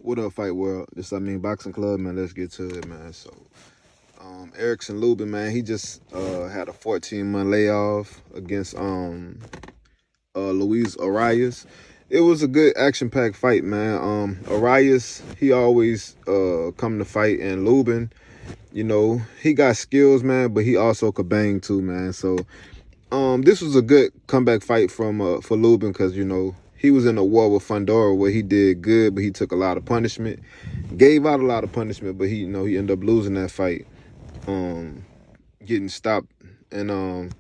What up, Fight World? This Amin Boxing Club, man. Let's get to it, man. So, Erickson Lubin, man, he just had a 14-month layoff against Luis Arias. It was a good action-packed fight, man. Arias, he always come to fight, and Lubin, you know, he got skills, man, but he also could bang too, man. So, this was a good comeback fight from for Lubin because, you know, he was in a war with Fundora where he did good, but he took a lot of punishment, gave out a lot of punishment, but he, you know, he ended up losing that fight, getting stopped. And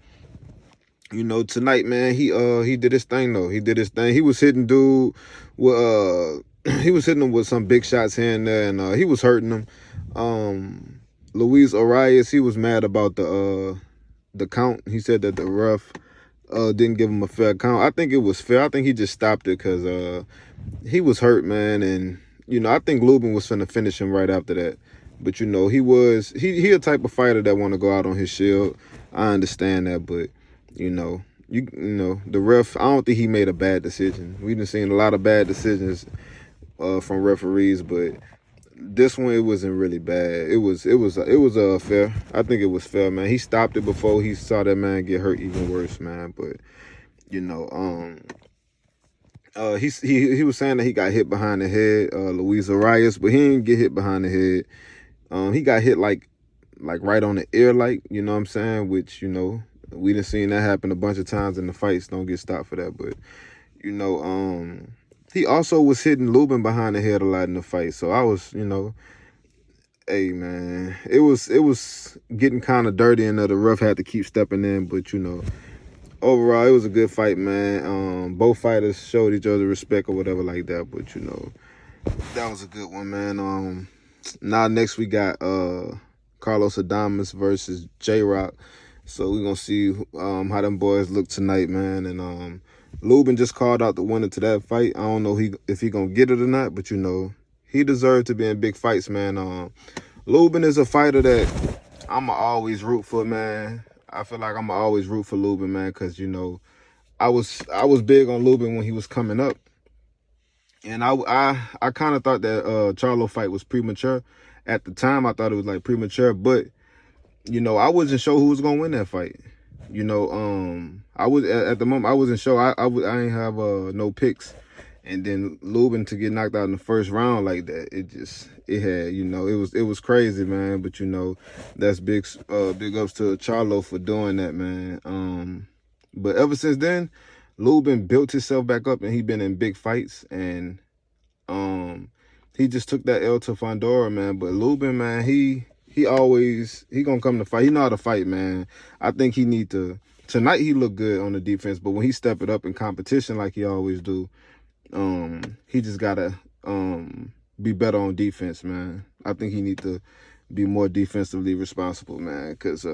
you know, tonight, man, he did his thing though. He did his thing. He was hitting dude with he was hitting him with some big shots here and there, and he was hurting him. Luis Arias, he was mad about the count. He said that the ref didn't give him a fair count. I think it was fair. I think he just stopped it because he was hurt, man. And, you know, I think Lubin was finna finish him right after that. But, you know, he a type of fighter that want to go out on his shield. I understand that, but, you know, the ref, I don't think he made a bad decision. We've been seeing a lot of bad decisions from referees, but this one, it wasn't really bad. It was fair. I think it was fair, man. He stopped it before he saw that man get hurt even worse, man. But, you know, he was saying that he got hit behind the head, Luis Arias, but he didn't get hit behind the head. He got hit like right on the ear, like, you know what I'm saying? Which, you know, we done seen that happen a bunch of times in the fights. Don't get stopped for that, but, you know, he also was hitting Lubin behind the head a lot in the fight. So I was, you know, hey, man, it was getting kind of dirty, and the ref had to keep stepping in. But, you know, overall, it was a good fight, man. Both fighters showed each other respect or whatever like that. But, you know, that was a good one, man. Now next we got Carlos Adames versus J-Rock. So we're going to see how them boys look tonight, man. And Lubin just called out the winner to that fight. I don't know if he going to get it or not, but, you know, he deserved to be in big fights, man. Lubin is a fighter that I'ma always root for, man. I feel like I'ma always root for Lubin, man, because, you know, I was big on Lubin when he was coming up. And I kind of thought that Charlo fight was premature. At the time, I thought it was, like, premature, but, you know, I wasn't sure who was going to win that fight. You know, I was at the moment I wasn't sure. I ain't have no picks, and then Lubin to get knocked out in the first round like that, it had, you know, it was crazy, man. But, you know, that's big ups to Charlo for doing that, man. But ever since then, Lubin built himself back up, and he been in big fights, and he just took that L to Fundora, man. But Lubin, man, he gonna come to fight. He know how to fight, man. I think he need to. Tonight he looked good on the defense, but when he step it up in competition like he always do, he just gotta be better on defense, man. I think he need to be more defensively responsible, man. Because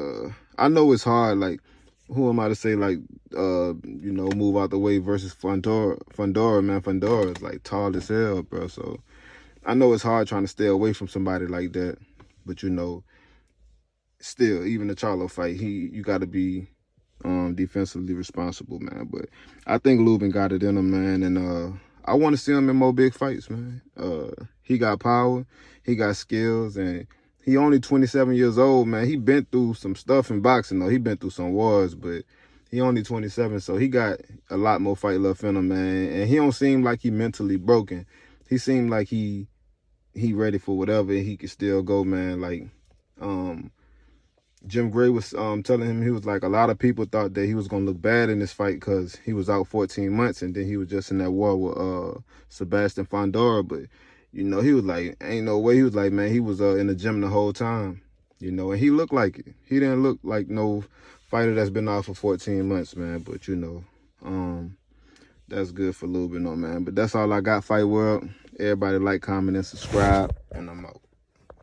I know it's hard. Like, who am I to say, like, you know, move out the way versus Fundora, man. Fundora is like tall as hell, bro. So I know it's hard trying to stay away from somebody like that. But, you know, still, even the Charlo fight, you got to be defensively responsible, man. But I think Lubin got it in him, man. And I want to see him in more big fights, man. He got power. He got skills. And he only 27 years old, man. He been through some stuff in boxing, though. He been through some wars, but he only 27. So he got a lot more fight left in him, man. And he don't seem like he mentally broken. He seemed like he ready for whatever, and he can still go, man. Like, Jim Gray was telling him, he was like, a lot of people thought that he was going to look bad in this fight because he was out 14 months, and then he was just in that war with Sebastian Fundora. But, you know, he was like, ain't no way. He was like, man, he was in the gym the whole time, you know, and he looked like it. He didn't look like no fighter that's been out for 14 months, man. But, you know, that's good for Lubin, though, man. But that's all I got, Fight World. Everybody like, comment, and subscribe, and I'm out.